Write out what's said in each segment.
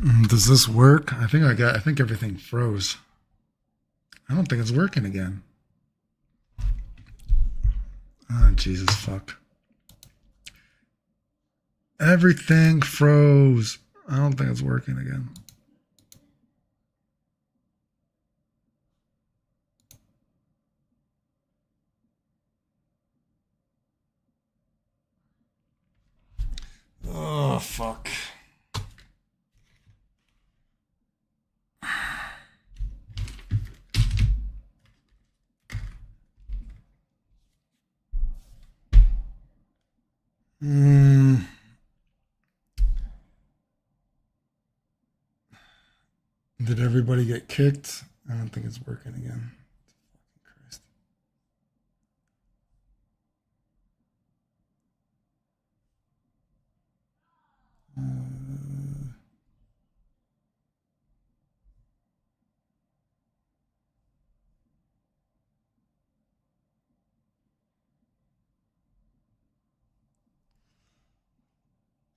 Does this work? I think everything froze. I don't think it's working again. Oh, Jesus fuck. Everything froze. I don't think it's working again. Oh, fuck. Did everybody get kicked? I don't think it's working again. Christ.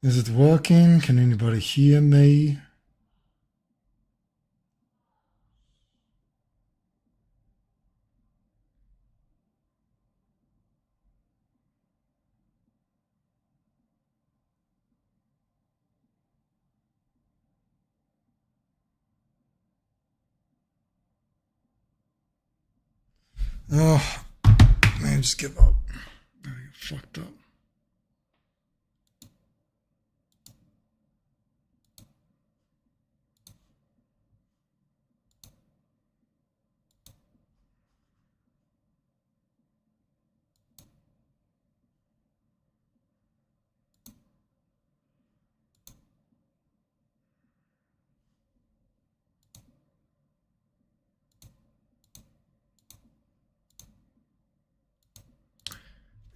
Is it working? Can anybody hear me? Oh, man, just give up. I get fucked up.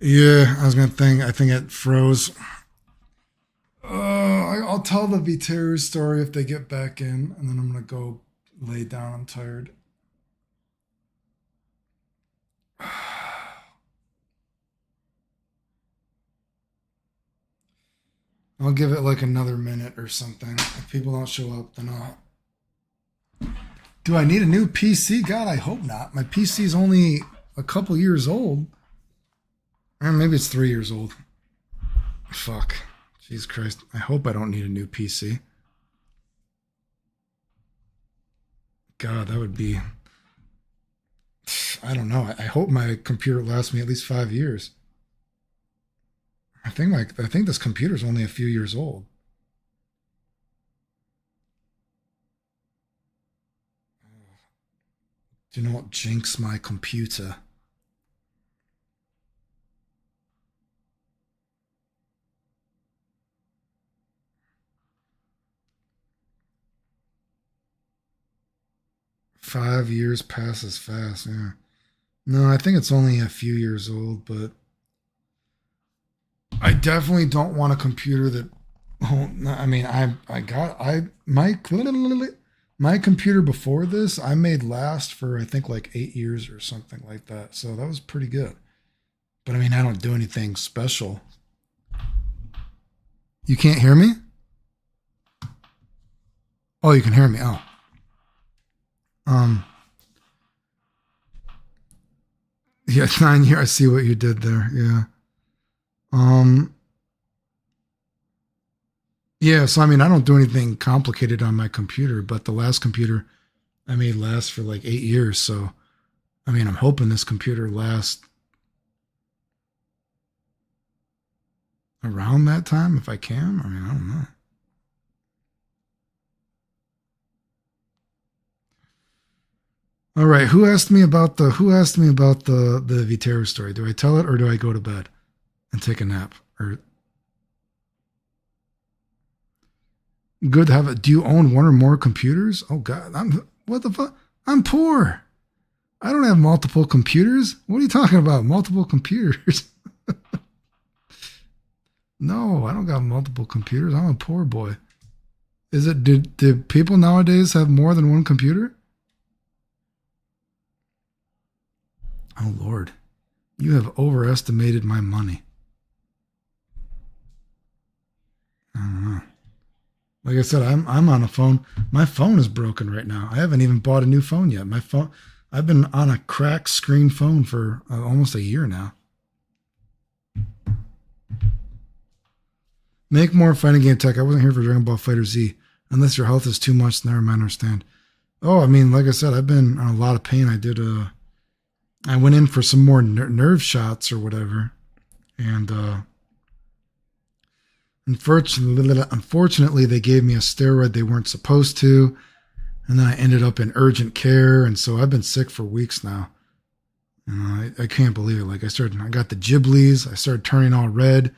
Yeah, I was gonna think. I think it froze. I'll tell the Viteru story if they get back in, and then I'm gonna go lay down. I'm tired. I'll give it like another minute or something. If people don't show up, then I'll. Do I need a new PC? God, I hope not. My PC is only a couple years old. Or maybe it's 3 years old. Fuck. Jesus Christ. I hope I don't need a new PC. God, that would be. I don't know. I hope my computer lasts me at least 5 years. I think this computer's only a few years old. Do you know what jinx my computer? 5 years passes fast, yeah. No, I think it's only a few years old, but I definitely don't want a computer that. Oh, I mean, I got I my computer before this I made last for I think like 8 years or something like that. So that was pretty good. But I mean, I don't do anything special. You can't hear me? Oh, you can hear me. Oh, um, yeah, 9 years. I see what you did there. Yeah. Um, yeah. So I mean, I don't do anything complicated on my computer, but the last computer I made last for like 8 years. So I mean, I'm hoping this computer lasts around that time if I can. I mean, I don't know. All right, who asked me about the Viterro story? Do I tell it or do I go to bed and take a nap? Or good to have it. Do you own one or more computers? Oh God, what the fuck? I'm poor. I don't have multiple computers. What are you talking about? Multiple computers? No, I don't got multiple computers. I'm a poor boy. Is it? Did people nowadays have more than one computer? Oh Lord, you have overestimated my money. I don't know. Like I said, I'm on a phone. My phone is broken right now. I haven't even bought a new phone yet. My phone, I've been on a cracked screen phone for almost a year now. Make more fighting game tech. I wasn't here for Dragon Ball Fighter Z. Unless your health is too much, never mind, understand. Oh, I mean, like I said, I've been in a lot of pain. I went in for some more nerve shots or whatever. And unfortunately, they gave me a steroid they weren't supposed to. And then I ended up in urgent care. And so I've been sick for weeks now. You know, I can't believe it. Like I got the giblies. I started turning all red.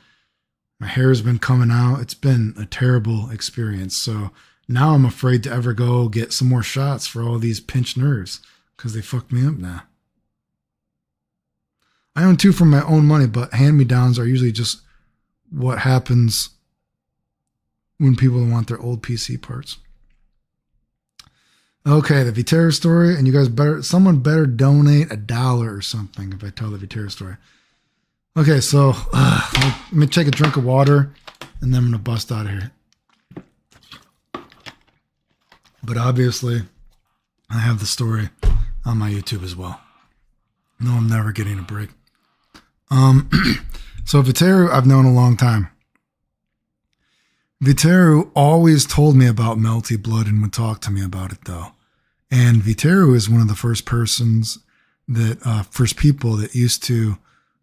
My hair's been coming out. It's been a terrible experience. So now I'm afraid to ever go get some more shots for all these pinched nerves because they fucked me up now. I own 2 from my own money, but hand-me-downs are usually just what happens when people want their old PC parts. Okay, the Viterra story, and you guys someone better donate $1 or something if I tell the Viterra story. Okay, so let me take a drink of water, and then I'm going to bust out of here. But obviously, I have the story on my YouTube as well. No, I'm never getting a break. So Viterra, I've known a long time. Viterra always told me about Melty Blood and would talk to me about it, though. And Viterra is one of the first people that used to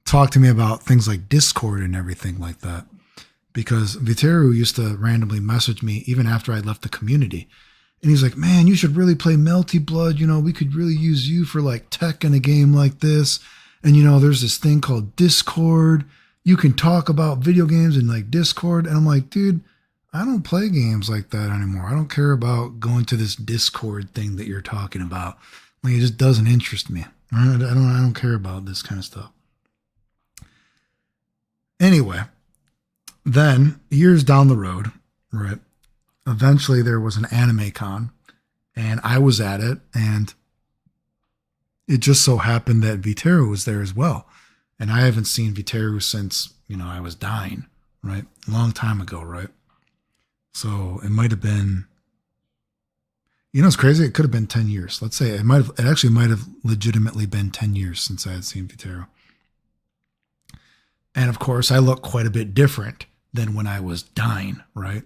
talk to me about things like Discord and everything like that. Because Viterra used to randomly message me even after I left the community. And he's like, man, you should really play Melty Blood. You know, we could really use you for like tech in a game like this. And, you know, there's this thing called Discord. You can talk about video games in like Discord. And I'm like, dude, I don't play games like that anymore. I don't care about going to this Discord thing that you're talking about. Like, it just doesn't interest me. I don't care about this kind of stuff. Anyway, then years down the road, right? Eventually there was an anime con and I was at it, and it just so happened that Viterra was there as well. And I haven't seen Viterra since, you know, I was dying, right? A long time ago, right? So it might have been, you know, it's crazy. It could have been 10 years. Let's say it actually might have legitimately been 10 years since I had seen Viterra. And of course, I look quite a bit different than when I was dying, right?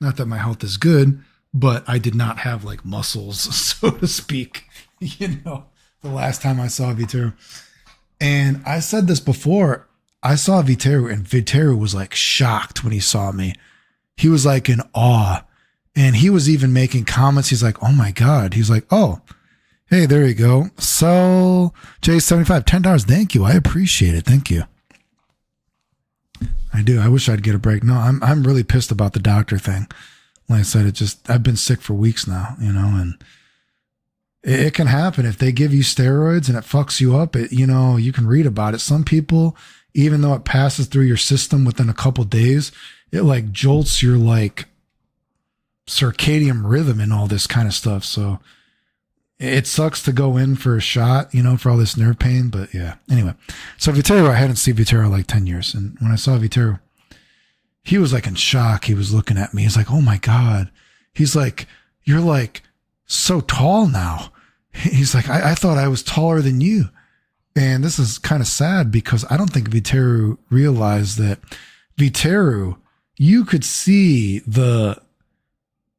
Not that my health is good, but I did not have like muscles, so to speak, you know, the last time I saw Viterra. And I said this before, I saw Viterra, and Viterra was like shocked when he saw me. He was like in awe, and he was even making comments. He's like, oh my God. He's like, oh, hey, there you go. So J75, $10. Thank you. I appreciate it. Thank you. I do. I wish I'd get a break. No, I'm really pissed about the doctor thing. Like I said, I've been sick for weeks now, you know, and it can happen if they give you steroids and it fucks you up. You know, you can read about it. Some people, even though it passes through your system within a couple days, it like jolts your like circadian rhythm and all this kind of stuff. So it sucks to go in for a shot, you know, for all this nerve pain. But yeah, anyway. So Viterra, I hadn't seen Viterra like 10 years. And when I saw Viterra, he was like in shock. He was looking at me. He's like, oh my God. He's like, you're like so tall now. He's like, I thought I was taller than you. And this is kind of sad because I don't think Viterra realized that Viterra, you could see the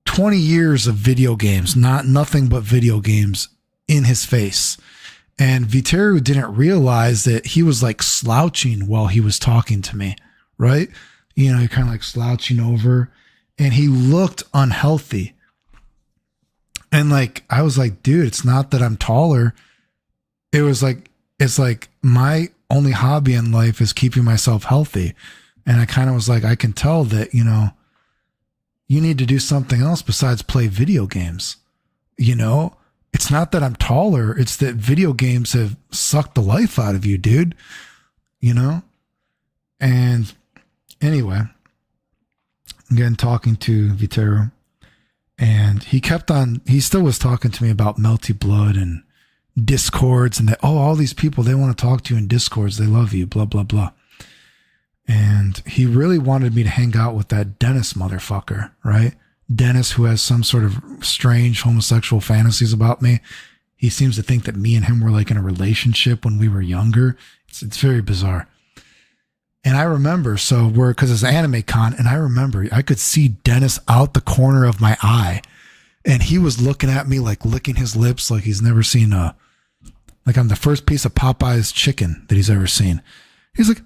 20 years of video games, nothing but video games in his face. And Viterra didn't realize that he was like slouching while he was talking to me, right? You know, kind of like slouching over, and he looked unhealthy. And like, I was like, dude, it's not that I'm taller. It was like, it's like my only hobby in life is keeping myself healthy. And I kind of was like, I can tell that, you know, you need to do something else besides play video games. You know, it's not that I'm taller. It's that video games have sucked the life out of you, dude. You know? And anyway, again, talking to Viterra, and he still was talking to me about Melty Blood and Discords and that, oh, all these people, they want to talk to you in Discords. They love you, blah, blah, blah. And he really wanted me to hang out with that Dennis motherfucker, right? Dennis, who has some sort of strange homosexual fantasies about me. He seems to think that me and him were like in a relationship when we were younger. It's very bizarre. And I remember, because it's Anime Con, and I remember I could see Dennis out the corner of my eye, and he was looking at me like licking his lips like he's never seen like I'm the first piece of Popeye's chicken that he's ever seen. He's like,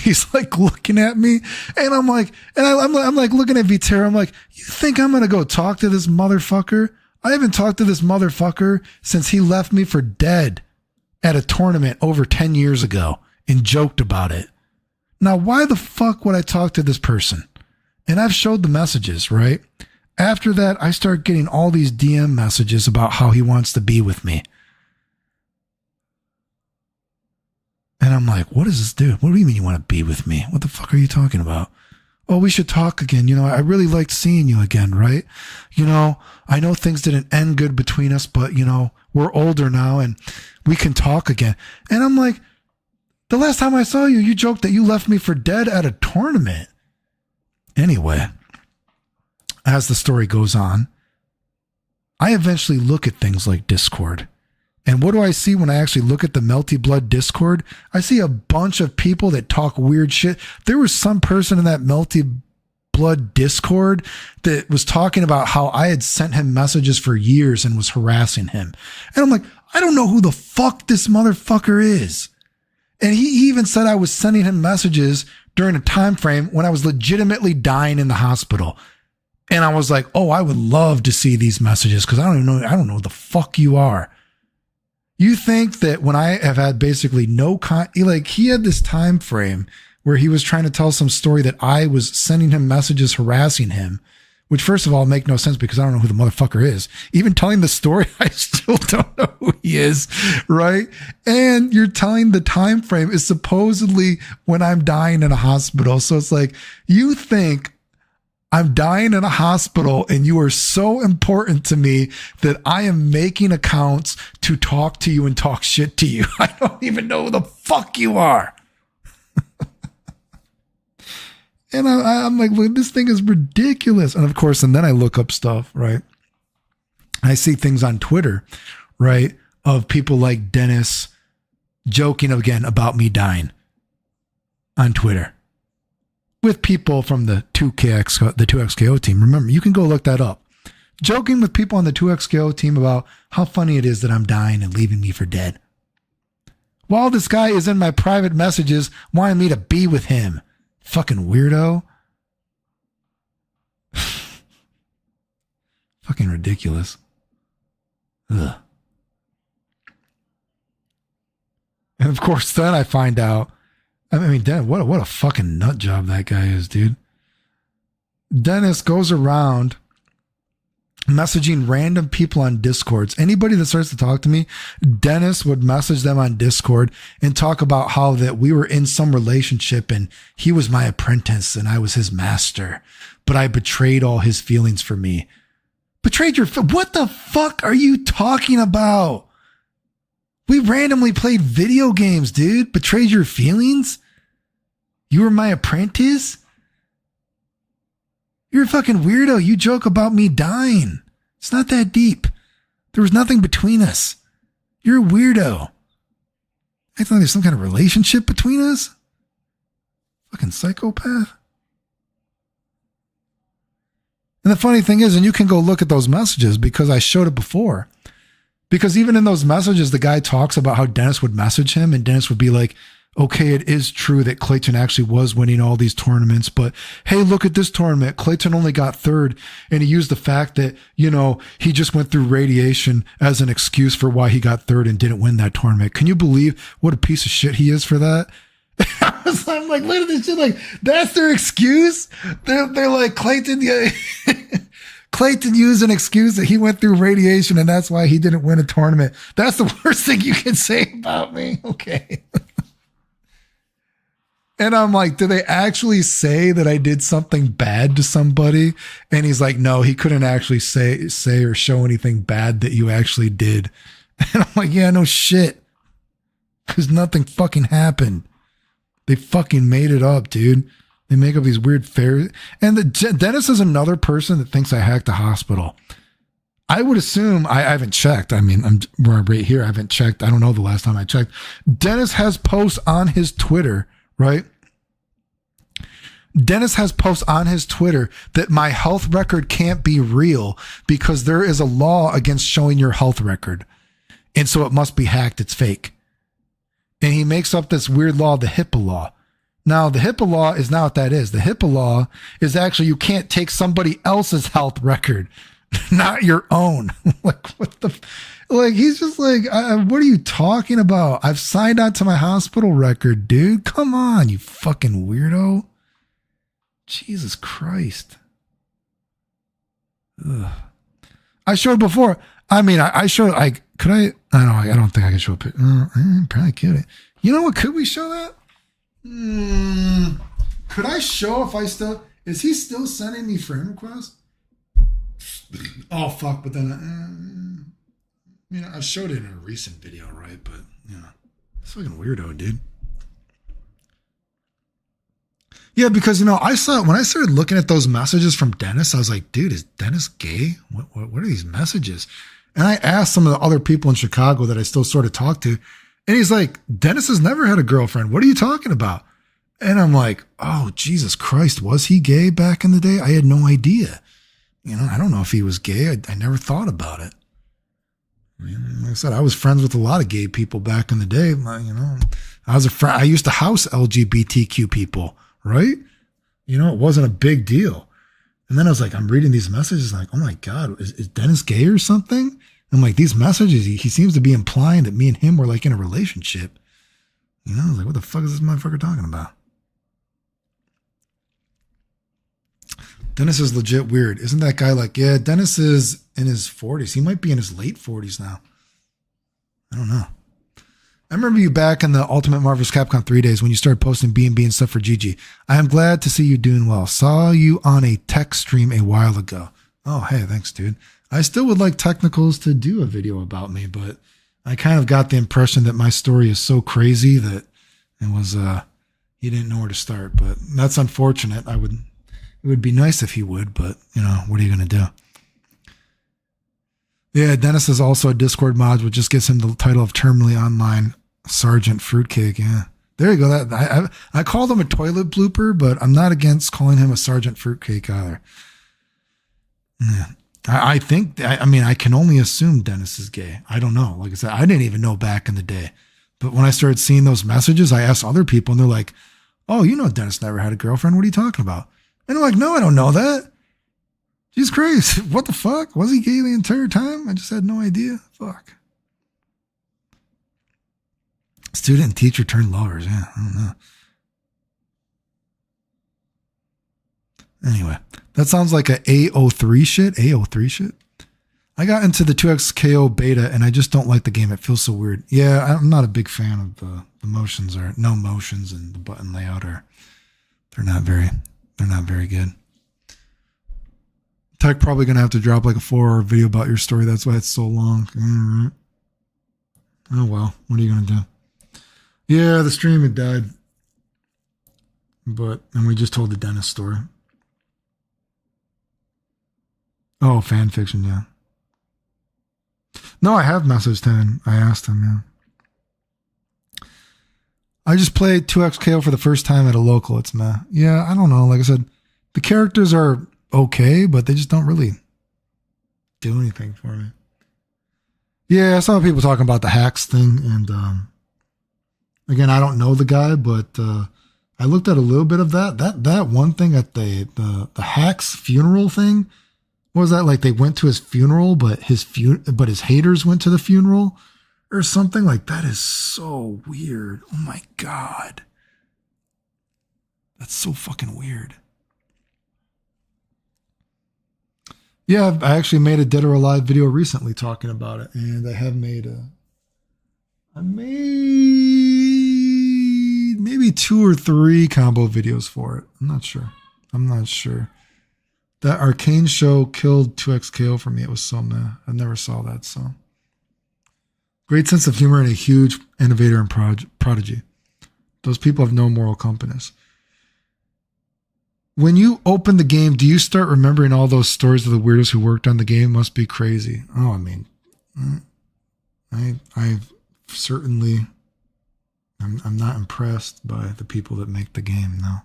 he's like looking at me, and I'm like, I'm like looking at Viterra. I'm like, you think I'm gonna go talk to this motherfucker? I haven't talked to this motherfucker since he left me for dead at a tournament over 10 years ago and joked about it. Now, why the fuck would I talk to this person? And I've showed the messages, right? After that, I start getting all these DM messages about how he wants to be with me. And I'm like, what does this do? What do you mean you want to be with me? What the fuck are you talking about? Oh, we should talk again. You know, I really liked seeing you again, right? You know, I know things didn't end good between us, but, you know, we're older now and we can talk again. And I'm like, the last time I saw you, you joked that you left me for dead at a tournament. Anyway, as the story goes on, I eventually look at things like Discord. And what do I see when I actually look at the Melty Blood Discord? I see a bunch of people that talk weird shit. There was some person in that Melty Blood Discord that was talking about how I had sent him messages for years and was harassing him. And I'm like, I don't know who the fuck this motherfucker is. And he even said I was sending him messages during a time frame when I was legitimately dying in the hospital. And I was like, oh, I would love to see these messages because I don't know who the fuck you are. You think that when I have had basically he had this time frame where he was trying to tell some story that I was sending him messages harassing him, which first of all make no sense because I don't know who the motherfucker is. Even telling the story, I still don't know who he is, right? And you're telling the time frame is supposedly when I'm dying in a hospital. So it's like, you think I'm dying in a hospital and you are so important to me that I am making accounts to talk to you and talk shit to you. I don't even know who the fuck you are. And I'm like, well, this thing is ridiculous. And of course, and then I look up stuff, right? I see things on Twitter, right? Of people like Dennis joking again about me dying on Twitter. With people from the 2XKO team. Remember, you can go look that up. Joking with people on the 2XKO team about how funny it is that I'm dying and leaving me for dead. While this guy is in my private messages wanting me to be with him. Fucking weirdo. Fucking ridiculous. Ugh. And of course, then I find out, I mean, what a fucking nut job that guy is, dude. Dennis goes around messaging random people on Discords. Anybody that starts to talk to me, Dennis would message them on Discord and talk about how that we were in some relationship and he was my apprentice and I was his master, but I betrayed all his feelings for me. Betrayed what the fuck are you talking about? We randomly played video games, dude. Betrayed your feelings? You were my apprentice? You're a fucking weirdo. You joke about me dying. It's not that deep. There was nothing between us. You're a weirdo. I thought there's some kind of relationship between us. Fucking psychopath. And the funny thing is, and you can go look at those messages because I showed it before. Because even in those messages, the guy talks about how Dennis would message him and Dennis would be like, okay, it is true that Clayton actually was winning all these tournaments, but hey, look at this tournament. Clayton only got third. And he used the fact that, you know, he just went through radiation as an excuse for why he got third and didn't win that tournament. Can you believe what a piece of shit he is for that? I'm like, look at this shit. Like, that's their excuse. They're like, Clayton, yeah. Clayton used an excuse that he went through radiation and that's why he didn't win a tournament. That's the worst thing you can say about me. Okay. And I'm like, do they actually say that I did something bad to somebody? And he's like, no, he couldn't actually say or show anything bad that you actually did. And I'm like, yeah, no shit. Because nothing fucking happened. They fucking made it up, dude. They make up these weird fair. And Dennis is another person that thinks I hacked a hospital. I would assume, I haven't checked. I mean, we're right here. I haven't checked. I don't know the last time I checked. Dennis has posts on his Twitter, right? Dennis has posts on his Twitter that my health record can't be real because there is a law against showing your health record. And so it must be hacked. It's fake. And he makes up this weird law, the HIPAA law. Now, the HIPAA law is not what that is. The HIPAA law is actually you can't take somebody else's health record, not your own. Like, what the? Like, he's just like, what are you talking about? I've signed on to my hospital record, dude. Come on, you fucking weirdo. Jesus Christ. Ugh. I showed before. I mean, I showed, I don't think I can show a picture. Probably could. You know what? Could we show that? Could I show if I still, is he still sending me friend requests? Oh, fuck. But then, I showed it in a recent video, right? But, it's fucking weirdo, dude. Yeah, because, I saw, when I started looking at those messages from Dennis, I was like, dude, is Dennis gay? What are these messages? And I asked some of the other people in Chicago that I still sort of talk to, and he's like, Dennis has never had a girlfriend. What are you talking about? And I'm like, oh, Jesus Christ, was he gay back in the day? I had no idea. I don't know if he was gay. I never thought about it. I mean, like I said, I was friends with a lot of gay people back in the day. I was a friend. I used to house LGBTQ people, right? It wasn't a big deal. And then I was like, I'm reading these messages like, oh my God, is Dennis gay or something? I'm like, these messages, he seems to be implying that me and him were like in a relationship. I was like, what the fuck is this motherfucker talking about? Dennis is legit weird. Isn't that guy like, yeah, Dennis is in his 40s. He might be in his late 40s now. I don't know. I remember you back in the Ultimate Marvel's Capcom 3 days when you started posting B&B and stuff for Gigi. I am glad to see you doing well. Saw you on a tech stream a while ago. Oh, hey, thanks, dude. I still would like Technicals to do a video about me, but I kind of got the impression that my story is so crazy that it was, he didn't know where to start, but that's unfortunate. It would be nice if he would, but what are you going to do? Yeah, Dennis is also a Discord mod, which just gives him the title of Terminally Online Sergeant Fruitcake. Yeah, there you go. I called him a toilet blooper, but I'm not against calling him a Sergeant Fruitcake either. Yeah. I think, I can only assume Dennis is gay. I don't know. Like I said, I didn't even know back in the day. But when I started seeing those messages, I asked other people and they're like, oh, Dennis never had a girlfriend. What are you talking about? And I'm like, no, I don't know that. Jesus Christ. What the fuck? Was he gay the entire time? I just had no idea. Fuck. Student and teacher turned lovers. Yeah, I don't know. Anyway, that sounds like a AO3 shit. AO3 shit. I got into the 2XKO beta and I just don't like the game. It feels so weird. Yeah, I'm not a big fan of the motions or no motions, and the button layout they're not very good. Tech probably gonna have to drop like a 4-hour video about your story. That's why it's so long. Oh well, what are you gonna do? Yeah, the stream had died, and we just told the Dennis story. Oh, fan fiction, yeah. No, I have messaged him. I asked him, yeah. I just played 2XKO for the first time at a local. It's meh. Yeah, I don't know. Like I said, the characters are okay, but they just don't really do anything for me. Yeah, I saw people talking about the hacks thing, and again, I don't know the guy, but I looked at a little bit of that. That one thing at the hacks funeral thing. What was that, like they went to his funeral, but his haters went to the funeral or something? Like, that is so weird. Oh my God. That's so fucking weird. Yeah, I actually made a Dead or Alive video recently talking about it, and I have made maybe 2 or 3 combo videos for it. I'm not sure. That Arcane show killed 2XKO for me. It was so meh. I never saw that, so. Great sense of humor and a huge innovator and prodigy. Those people have no moral compass. When you open the game, do you start remembering all those stories of the weirdos who worked on the game? It must be crazy. Oh, I mean, I've certainly, I'm not impressed by the people that make the game. No,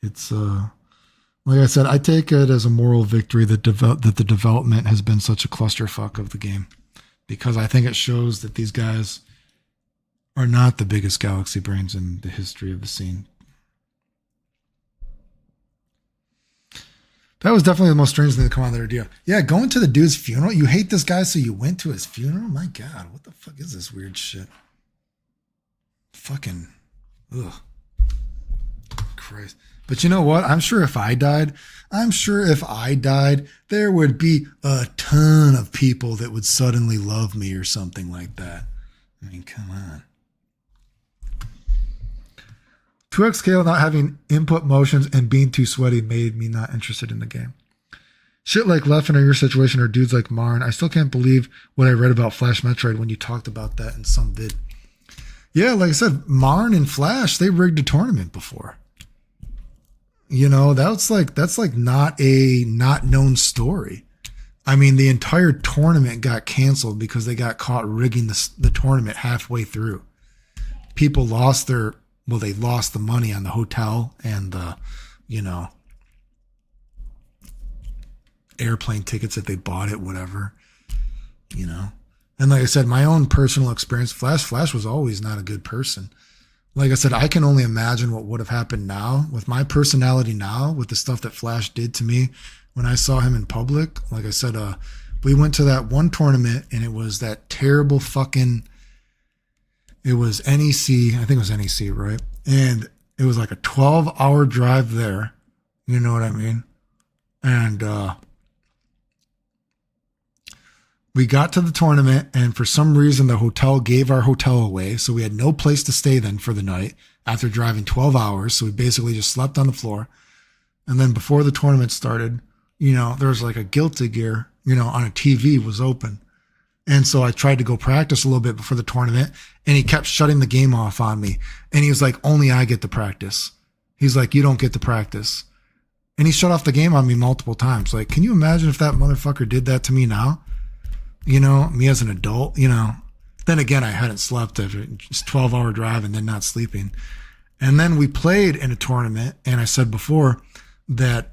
it's like I said, I take it as a moral victory that that the development has been such a clusterfuck of the game, because I think it shows that these guys are not the biggest galaxy brains in the history of the scene. That was definitely the most strange thing to come out of their idea. Yeah, going to the dude's funeral. You hate this guy, so you went to his funeral? My God, what the fuck is this weird shit? Fucking, ugh. Christ. But you know what? I'm sure if I died, there would be a ton of people that would suddenly love me or something like that. I mean, come on. 2x scale not having input motions and being too sweaty made me not interested in the game. Shit like Leffen or your situation or dudes like Marn, I still can't believe what I read about Flash Metroid when you talked about that in some vid. Yeah, like I said, Marn and Flash, they rigged a tournament before. You know, that's like not a not known story. I mean, the entire tournament got canceled because they got caught rigging the tournament halfway through. People lost they lost the money on the hotel and the, airplane tickets that they bought it, whatever, And like I said, my own personal experience, Flash was always not a good person. Like I said, I can only imagine what would have happened now with my personality now, with the stuff that Flash did to me when I saw him in public. Like I said, we went to that one tournament and it was that terrible fucking, it was NEC, I think it was NEC, right? And it was like a 12-hour drive there. You know what I mean? And we got to the tournament, and for some reason, the hotel gave our hotel away. So we had no place to stay then for the night after driving 12 hours. So we basically just slept on the floor. And then before the tournament started, there was like a Guilty Gear, on a TV was open. And so I tried to go practice a little bit before the tournament, and he kept shutting the game off on me. And he was like, only I get to practice. He's like, you don't get to practice. And he shut off the game on me multiple times. Like, can you imagine if that motherfucker did that to me now? Me as an adult, Then again, I hadn't slept after just 12-hour drive and then not sleeping. And then we played in a tournament, and I said before that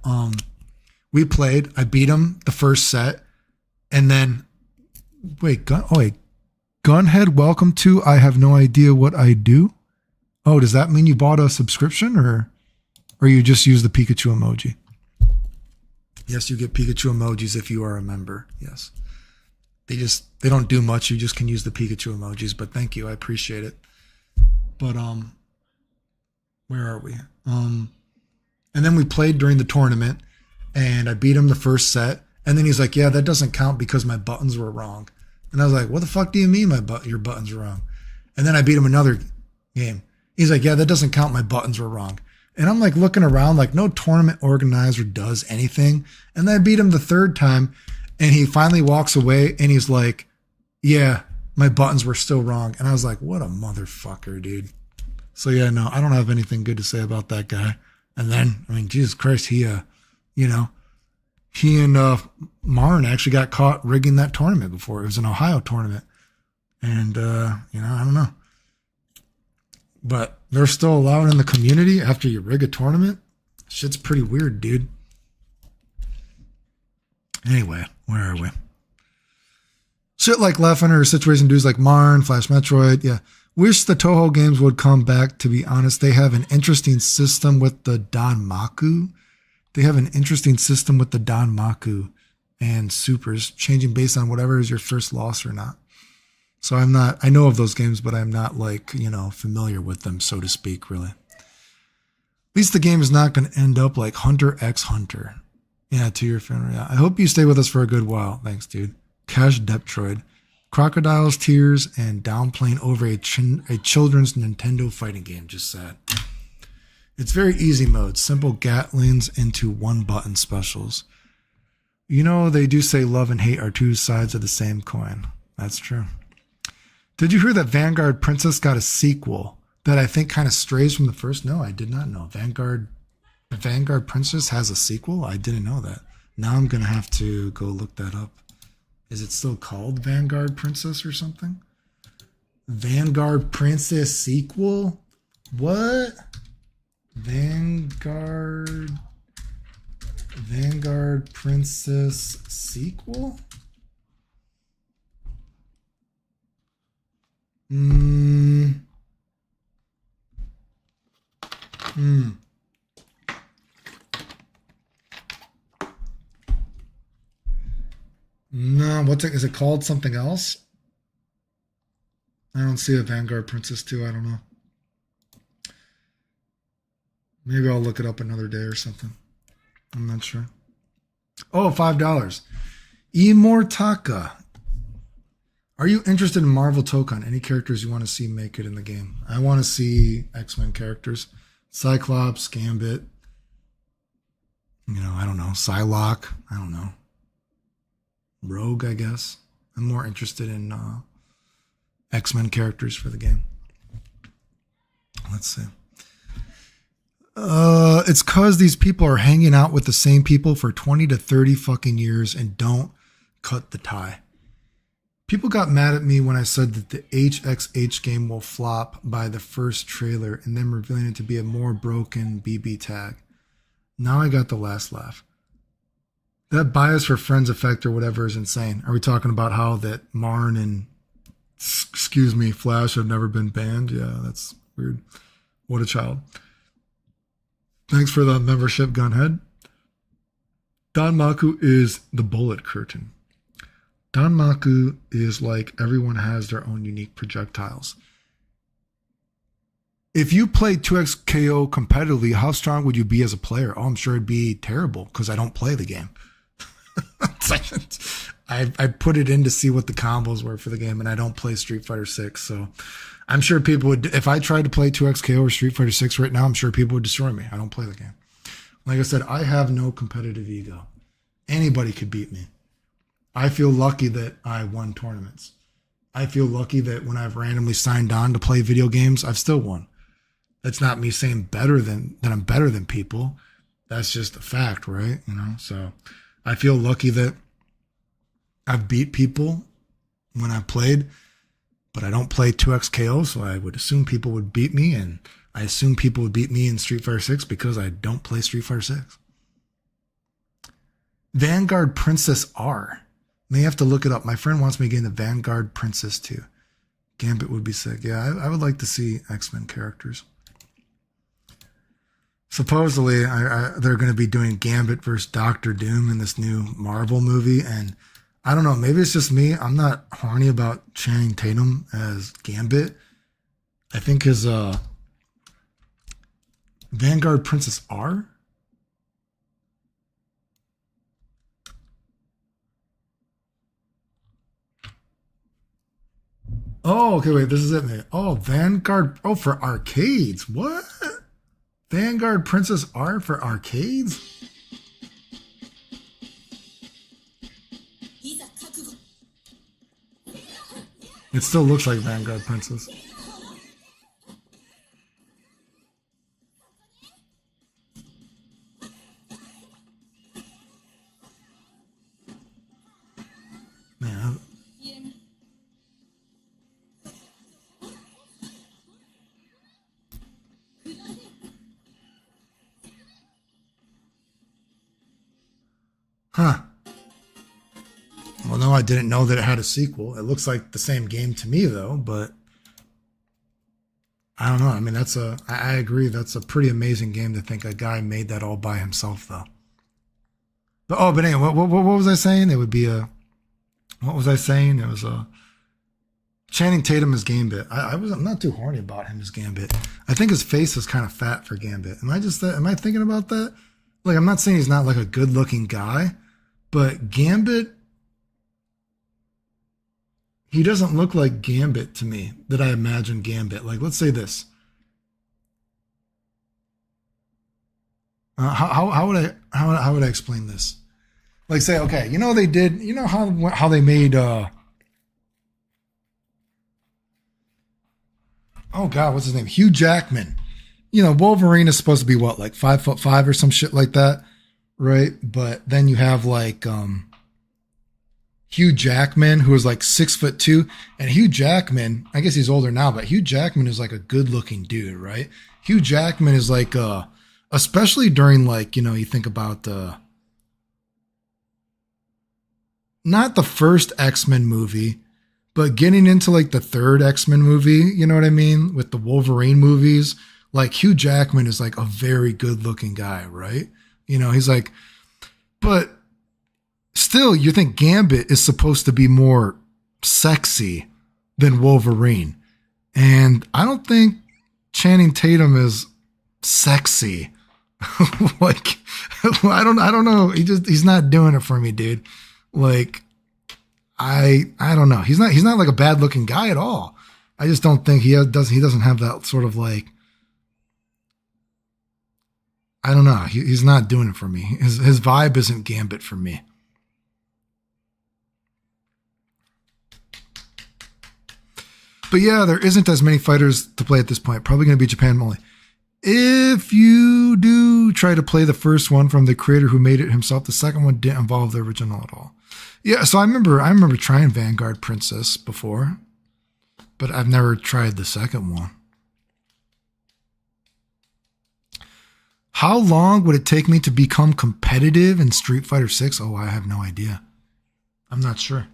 we played. I beat him the first set, and then Gunhead, welcome to I have no idea what I do. Oh, does that mean you bought a subscription or you just use the Pikachu emoji? Yes, you get Pikachu emojis if you are a member. Yes. They don't do much. You just can use the Pikachu emojis, but thank you. I appreciate it. But where are we? And then we played during the tournament and I beat him the first set. And then he's like, yeah, that doesn't count because my buttons were wrong. And I was like, what the fuck do you mean your buttons were wrong? And then I beat him another game. He's like, yeah, that doesn't count. My buttons were wrong. And I'm like looking around like no tournament organizer does anything. And then I beat him the third time and he finally walks away and he's like, yeah, my buttons were still wrong. And I was like, what a motherfucker, dude. So yeah, no, I don't have anything good to say about that guy. And then, I mean, Jesus Christ, he and Marn actually got caught rigging that tournament before. It was an Ohio tournament. And, I don't know. But they're still allowed in the community after you rig a tournament? Shit's pretty weird, dude. Anyway, where are we? Shit like Leffen or situation dudes like Marn, Flash Metroid. Yeah. Wish the Toho games would come back, to be honest. They have an interesting system with the Danmaku. And supers, changing based on whatever is your first loss or not. So I know of those games, but I'm not familiar with them, so to speak, really. At least the game is not going to end up like Hunter x Hunter. Yeah, to your funeral. Yeah. I hope you stay with us for a good while. Thanks, dude. Cash Deptroid. Crocodiles, tears, and downplaying over a children's Nintendo fighting game. Just sad. It's very easy mode. Simple Gatlings into one-button specials. They do say love and hate are two sides of the same coin. That's true. Did you hear that Vanguard Princess got a sequel that I think kind of strays from the first? No, I did not know. Vanguard Vanguard Princess has a sequel? I didn't know that. Now I'm going to have to go look that up. Is it still called Vanguard Princess or something? Vanguard Princess sequel? What? Vanguard Princess sequel? No, is it called something else? I don't see a Vanguard Princess 2. I don't know. Maybe I'll look it up another day or something. I'm not sure. Oh, $5. Immortaka. Are you interested in Marvel Tokon? Any characters you want to see make it in the game? I want to see X-Men characters. Cyclops, Gambit. I don't know. Psylocke. I don't know. Rogue, I guess. I'm more interested in X-Men characters for the game. Let's see. It's because these people are hanging out with the same people for 20 to 30 fucking years and don't cut the tie. People got mad at me when I said that the HXH game will flop by the first trailer and then revealing it to be a more broken BB tag. Now I got the last laugh. That bias for friends effect or whatever is insane. Are we talking about how that Marn and, Flash have never been banned? Yeah, that's weird. What a child. Thanks for the membership, Gunhead. Danmaku is the bullet curtain. Danmaku is like everyone has their own unique projectiles. If you played 2XKO competitively, how strong would you be as a player? Oh, I'm sure it'd be terrible because I don't play the game. I put it in to see what the combos were for the game, and I don't play Street Fighter 6, so I'm sure people would, if I tried to play 2XKO or Street Fighter 6 right now, I'm sure people would destroy me. I don't play the game. Like I said, I have no competitive ego. Anybody could beat me. I feel lucky that I won tournaments. I feel lucky that when I've randomly signed on to play video games, I've still won. That's not me saying that I'm better than people. That's just a fact, right? So I feel lucky that I've beat people when I've played, but I don't play 2XKO, so I would assume people would beat me, and I assume people would beat me in Street Fighter 6 because I don't play Street Fighter 6. Vanguard Princess R. May have to look it up. My friend wants me to get into Vanguard Princess 2. Gambit would be sick. Yeah, I would like to see X-Men characters. Supposedly, they're going to be doing Gambit versus Doctor Doom in this new Marvel movie, and I don't know, maybe it's just me. I'm not horny about Channing Tatum as Gambit. I think his Vanguard Princess R? Oh, okay, wait, this is it, man. Oh, Vanguard. Oh, for arcades. What? Vanguard Princess R for arcades? It still looks like Vanguard Princess. Man. Huh. Well, no, I didn't know that it had a sequel. It looks like the same game to me, though, but I don't know. I mean, I agree. That's a pretty amazing game to think a guy made that all by himself, though. But anyway, what was I saying? It would be what was I saying? It was Channing Tatum as Gambit. I'm not too horny about him as Gambit. I think his face is kind of fat for Gambit. Am I thinking about that? Like, I'm not saying he's not like a good looking guy, but Gambit, he doesn't look like Gambit to me that I imagine Gambit. Like, let's say this. How would I explain this? Like, say, okay, they did, how they made oh God, what's his name? Hugh Jackman Wolverine is supposed to be what, like 5'5" or some shit like that, right? But then you have like Hugh Jackman, who was like 6'2", and Hugh Jackman, I guess he's older now, but Hugh Jackman is like a good looking dude, right? Hugh Jackman is like, especially during like, you think about not the first X-Men movie, but getting into like the third X-Men movie, you know what I mean? With the Wolverine movies, like Hugh Jackman is like a very good looking guy, right? He's like, but still, you think Gambit is supposed to be more sexy than Wolverine. And I don't think Channing Tatum is sexy. Like, I don't know. He's not doing it for me, dude. Like, I don't know. He's not like a bad looking guy at all. I just don't think he doesn't have that sort of like, I don't know. He's not doing it for me. His vibe isn't Gambit for me. But yeah, there isn't as many fighters to play at this point. Probably going to be Japan only. If you do try to play the first one from the creator who made it himself, the second one didn't involve the original at all. Yeah, so I remember trying Vanguard Princess before, but I've never tried the second one. How long would it take me to become competitive in Street Fighter 6? Oh, I have no idea. I'm not sure.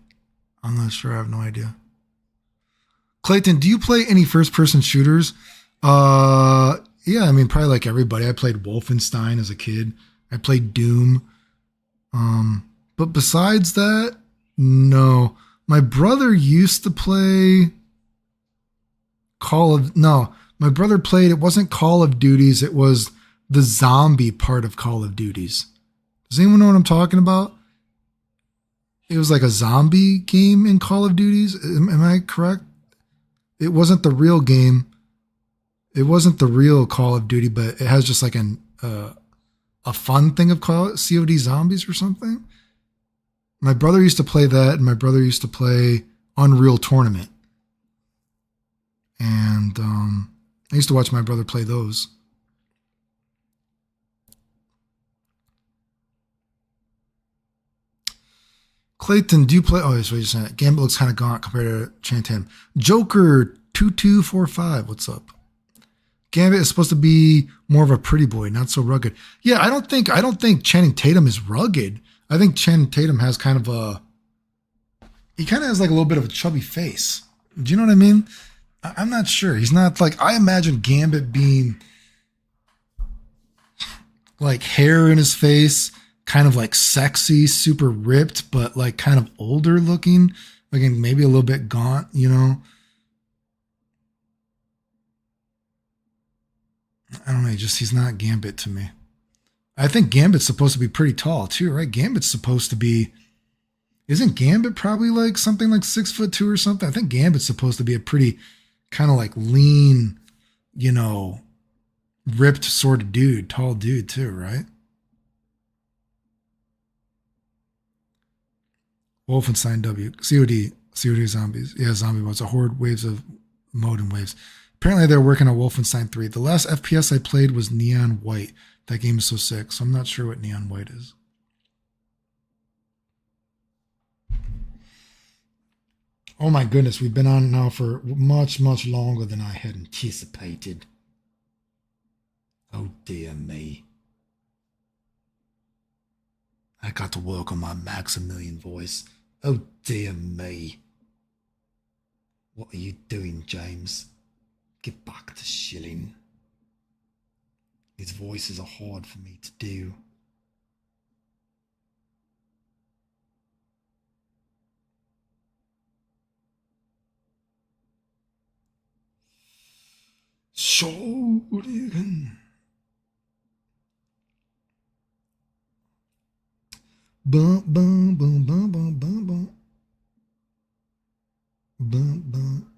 I have no idea. Clayton, do you play any first-person shooters? Yeah, I mean, probably like everybody. I played Wolfenstein as a kid. I played Doom. But besides that, no. My brother used to play my brother played, it wasn't Call of Duties, it was the zombie part of Call of Duties. Does anyone know what I'm talking about? It was like a zombie game in Call of Duties. Am I correct? It wasn't the real game. It wasn't the real Call of Duty, but it has just like a fun thing of COD Zombies or something. My brother used to play that, and my brother used to play Unreal Tournament. And I used to watch my brother play those. Clayton, do you play? Oh, so you're saying that Gambit looks kind of gaunt compared to Chantan. Joker 2245, what's up? Gambit is supposed to be more of a pretty boy, not so rugged. Yeah, I don't think Channing Tatum is rugged. I think Channing Tatum has he kind of has like a little bit of a chubby face. Do you know what I mean? I'm not sure. He's not like, I imagine Gambit being like hair in his face, kind of like sexy, super ripped, but like kind of older looking, like maybe a little bit gaunt, I don't know. He's not Gambit to me. I think Gambit's supposed to be pretty tall too, right? Gambit's supposed to be, isn't Gambit probably like something like 6'2" or something? I think Gambit's supposed to be a pretty kind of like lean, ripped sort of dude, tall dude too, right? Wolfenstein W. COD Zombies. Yeah, zombie modes. A horde waves of modem waves. Apparently they're working on Wolfenstein 3. The last FPS I played was Neon White. That game is so sick, so I'm not sure what Neon White is. Oh my goodness, we've been on now for much, much longer than I had anticipated. Oh dear me. I got to work on my Maximilian voice. Oh dear me. What are you doing, James? Get back to shilling. These voices are hard for me to do. Shuriken. Bum bum bum bum bum bum bum. Bum bum.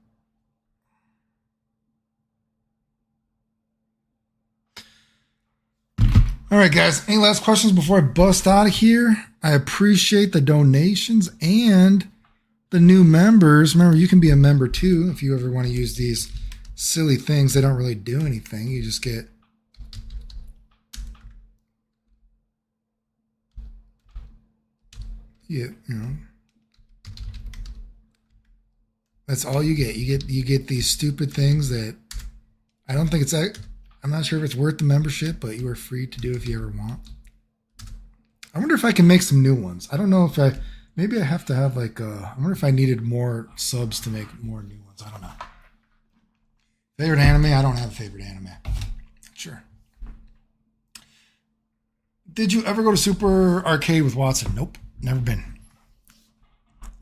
All right, guys. Any last questions before I bust out of here? I appreciate the donations and the new members. Remember, you can be a member too if you ever want to use these silly things. They don't really do anything. You just get you know, that's all you get. You get these stupid things that I don't think it's. I'm not sure if it's worth the membership, but you are free to do if you ever want. I wonder if I can make some new ones. I don't know if maybe I have to have like. I wonder if I needed more subs to make more new ones. I don't know. Favorite anime? I don't have a favorite anime. Sure. Did you ever go to Super Arcade with Watson? Nope, never been.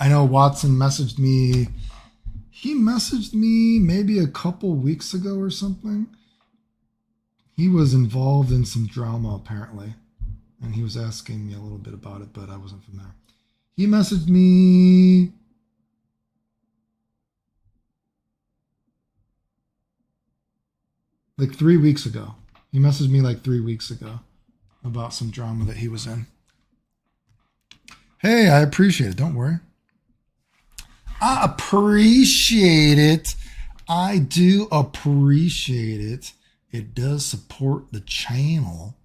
I know Watson messaged me. He messaged me maybe a couple weeks ago or something. He was involved in some drama apparently, and he was asking me a little bit about it, but I wasn't from there. He messaged me like 3 weeks ago. He messaged me like 3 weeks ago about some drama that he was in. Hey, I appreciate it. Don't worry. I appreciate it. I do appreciate it. It does support the channel.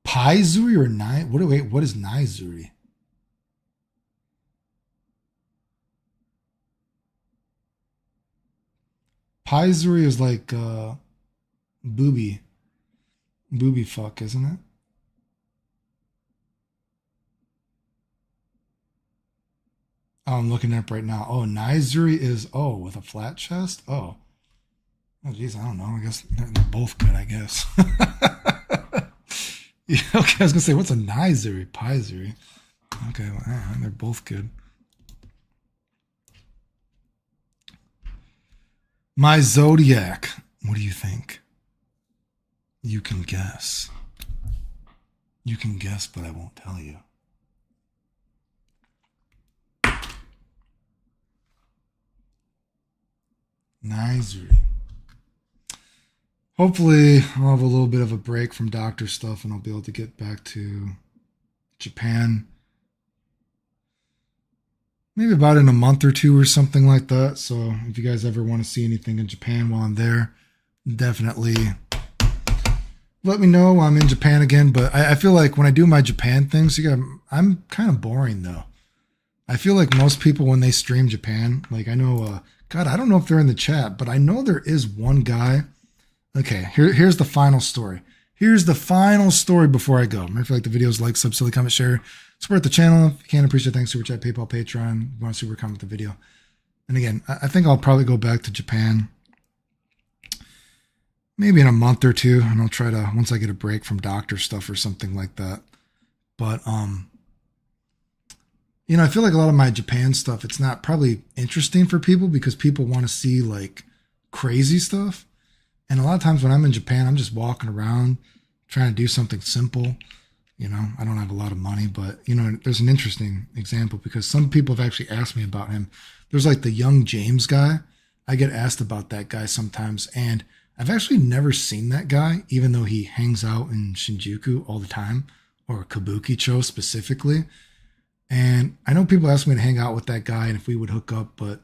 Paizuri or Nai? What is Naizuri? Paizuri is like booby fuck, isn't it? Oh, I'm looking it up right now. Oh, Naizuri is with a flat chest. Oh, geez, I don't know. I guess they're both good. I guess. Yeah, okay, I was gonna say, what's a Naizuri? Paizuri. Okay, well, they're both good. My zodiac. What do you think? You can guess. You can guess, but I won't tell you. Naizuri. Hopefully, I'll have a little bit of a break from doctor stuff and I'll be able to get back to Japan. Maybe about in a month or two or something like that. So if you guys ever want to see anything in Japan while I'm there, definitely let me know while I'm in Japan again. But I feel like when I do my Japan things, I'm kind of boring though. I feel like most people when they stream Japan, like I know, God, I don't know if they're in the chat, but I know there is one guy. Okay, here's the final story. Here's the final story before I go. If you like the videos, like, sub, silly, comment, share. Support the channel. If you can, appreciate, thanks, super chat, PayPal, Patreon. If you want to super comment the video. And again, I think I'll probably go back to Japan maybe in a month or two, and I'll try to, once I get a break from doctor stuff or something like that. But I feel like a lot of my Japan stuff, it's not probably interesting for people because people want to see like crazy stuff. And a lot of times when I'm in Japan, I'm just walking around trying to do something simple. I don't have a lot of money, but there's an interesting example because some people have actually asked me about him. There's like the young James guy. I get asked about that guy sometimes, and I've actually never seen that guy, even though he hangs out in Shinjuku all the time, or Kabukicho specifically. And I know people ask me to hang out with that guy and if we would hook up, but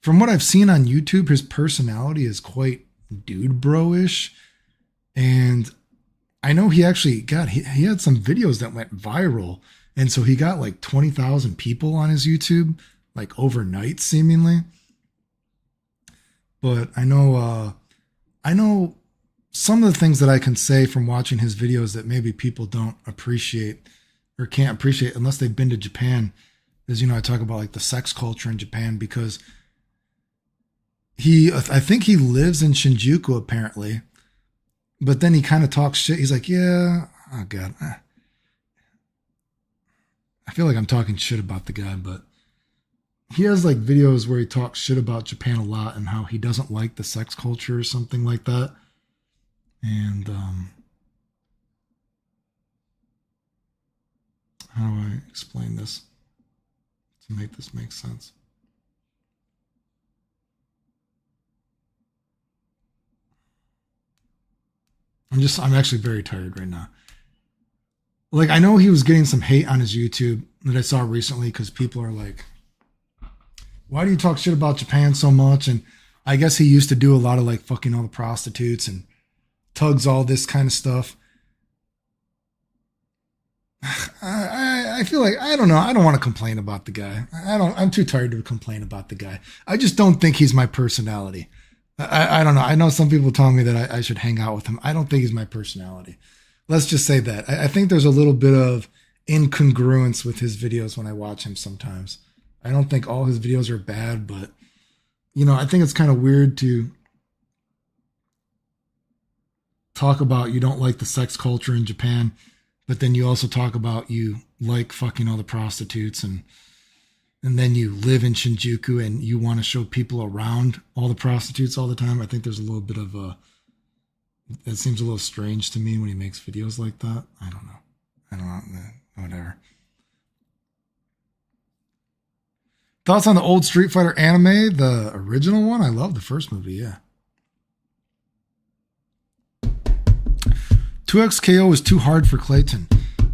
from what I've seen on YouTube, his personality is quite dude bro-ish. And I know he actually he had some videos that went viral. And so he got like 20,000 people on his YouTube, like overnight seemingly. But I know some of the things that I can say from watching his videos that maybe people don't appreciate or can't appreciate unless they've been to Japan is, I talk about like the sex culture in Japan because I think he lives in Shinjuku apparently, but then he kind of talks shit. He's like, yeah, oh God. I feel like I'm talking shit about the guy, but he has like videos where he talks shit about Japan a lot and how he doesn't like the sex culture or something like that. And, how do I explain this to make this make sense? I'm actually very tired right now. Like, I know he was getting some hate on his YouTube that I saw recently because people are like, why do you talk shit about Japan so much? And I guess he used to do a lot of like fucking all the prostitutes and tugs, all this kind of stuff. I feel like, I don't know. I don't want to complain about the guy. I'm too tired to complain about the guy. I just don't think he's my personality. I don't know. I know some people tell me that I should hang out with him. I don't think he's my personality. Let's just say that. I think there's a little bit of incongruence with his videos when I watch him sometimes. I don't think all his videos are bad, but, you know, I think it's kind of weird to talk about you don't like the sex culture in Japan, but then you also talk about you like fucking all the prostitutes, and then you live in Shinjuku and you want to show people around all the prostitutes all the time. I think there's a little bit of it seems a little strange to me when he makes videos like that. I don't know. Whatever. Thoughts on the old Street Fighter anime, the original one? I love the first movie, yeah. 2XKO is too hard for Clayton.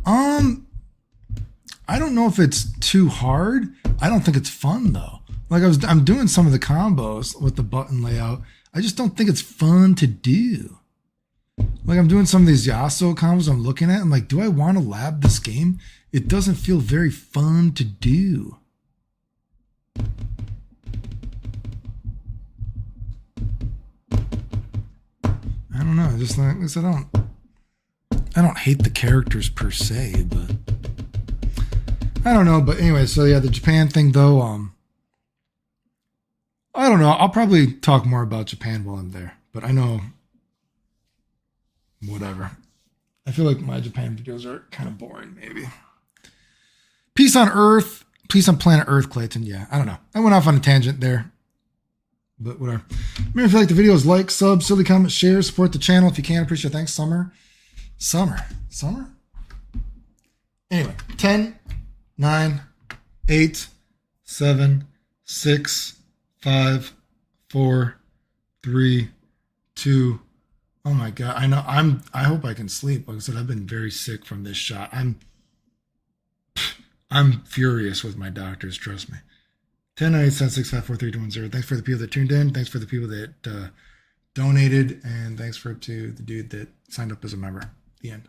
I don't know if it's too hard. I don't think it's fun though. Like I'm doing some of the combos with the button layout. I just don't think it's fun to do. Like I'm doing some of these Yasuo combos I'm looking at. I'm like, do I want to lab this game? It doesn't feel very fun to do. I don't know. Just like I said, I don't hate the characters per se, but I don't know. But anyway, so yeah, the Japan thing though, I don't know. I'll probably talk more about Japan while I'm there, but I know whatever. I feel like my Japan videos are kind of boring, maybe. Peace on Earth. Peace on planet Earth, Clayton. Yeah, I don't know. I went off on a tangent there, but whatever. Remember, if you like the videos, like, sub, silly comment, share, support the channel if you can. Appreciate it. Thanks, Summer. Anyway, 10, 9, 8, 7, 6, 5, 4, 3, 2. Oh my God. I know I hope I can sleep. Like I said, I've been very sick from this shot. I'm furious with my doctors, trust me. 10, 9, 8, 7, 6, 5, 4, 3, 2, 1, 0. Thanks for the people that tuned in. Thanks for the people that donated. And thanks to the dude that signed up as a member. The end.